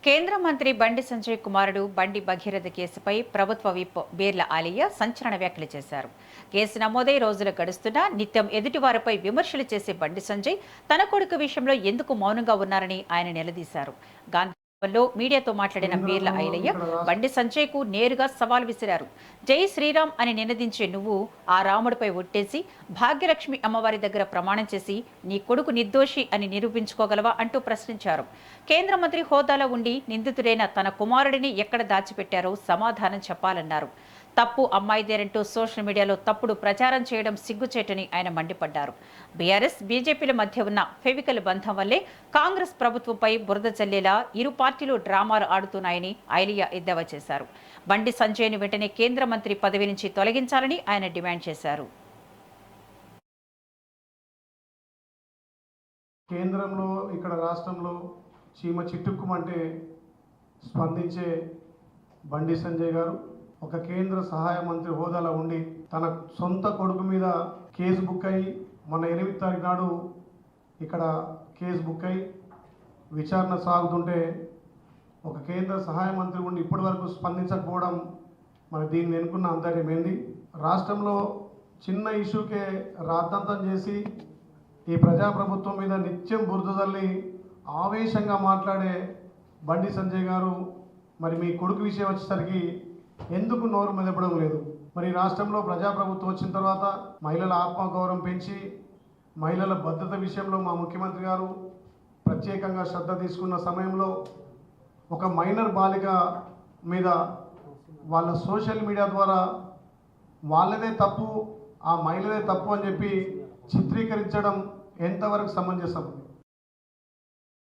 కేంద్ర మంత్రి బండి సంజయ్ కుమారుడు బండి భగీరథ కేసుపై ప్రభుత్వ విప్ బీర్ల ఆలియా సంచలన వ్యాఖ్యలు చేశారు. కేసు నమోదై రోజులు గడుస్తున్నా నిత్యం ఎదుటివారిపై విమర్శలు చేసే బండి సంజయ్ తన కొడుకు విషయంలో ఎందుకు మౌనంగా ఉన్నారని ఆయన నిలదీశారు. లో మీడియాతో మాట్లాడిన బీర్ల ఐలయ్య బండి సంజయ్ కు నేరుగా సవాల్ విసిరారు. జై శ్రీరామ్ అని నినదించే నువ్వు ఆ రాముడిపై ఒట్టేసి భాగ్యలక్ష్మి అమ్మవారి దగ్గర ప్రమాణం చేసి నీ కొడుకు నిర్దోషి అని నిరూపించుకోగలవా అంటూ ప్రశ్నించారు. కేంద్ర మంత్రి హోదాలో ఉండి నిందితుడైన తన కుమారుడిని ఎక్కడ దాచిపెట్టారో సమాధానం చెప్పాలన్నారు. తప్పు అమ్మాయిదేరంటూ సోషల్ మీడియాలో తప్పుడు ప్రచారం చేయడం సిగ్గుచేటని ఆయన మండిపడ్డారు. బీఆర్ఎస్ బీజేపీల మధ్య ఉన్న ఫెవికల్ బంధం వల్లే కాంగ్రెస్ ప్రభుత్వంపై బురద చల్లేలా ఇరు పార్టీలు డ్రామాలు ఆడుతున్నాయని ఐలియా ఎద్దేవా చేశారు. బండి సంజయ్ను వెంటనే కేంద్ర మంత్రి పదవి నుంచి తొలగించాలని ఆయన డిమాండ్ చేశారు. కేంద్రంలో ఇక్కడ రాష్ట్రంలో చీమ చిట్టుక్కుమంటే స్పందించే బండి సంజయ్ గారు ఒక కేంద్ర సహాయ మంత్రి హోదాలో ఉండి తన సొంత కొడుకు మీద కేసు బుక్ అయ్యి మొన్న 8 తారీఖు నాడు ఇక్కడ కేసు బుక్ అయ్యి విచారణ సాగుతుంటే ఒక కేంద్ర సహాయ మంత్రి ఉండి ఇప్పటి వరకు స్పందించకపోవడం మరి దీన్ని వెనుకున్న అంతర్యం ఏంది? రాష్ట్రంలో చిన్న ఇష్యూకే రాద్ధాంతం చేసి ఈ ప్రజాప్రభుత్వం మీద నిత్యం బురదల్లి ఆవేశంగా మాట్లాడే బండి సంజయ్ గారు మరి మీ కొడుకు విషయం వచ్చేసరికి ఎందుకు నోరు మెదపడం లేదు? మరి రాష్ట్రంలో ప్రజాప్రభుత్వం వచ్చిన తర్వాత మహిళల ఆత్మగౌరవం పెంచి మహిళల భద్రత విషయంలో మా ముఖ్యమంత్రి గారు ప్రత్యేకంగా శ్రద్ధ తీసుకున్న సమయంలో ఒక మైనర్ బాలిక మీద వాళ్ళ సోషల్ మీడియా ద్వారా వాళ్ళదే తప్పు, ఆ మహిళదే తప్పు అని చెప్పి చిత్రీకరించడం ఎంతవరకు సమంజసం?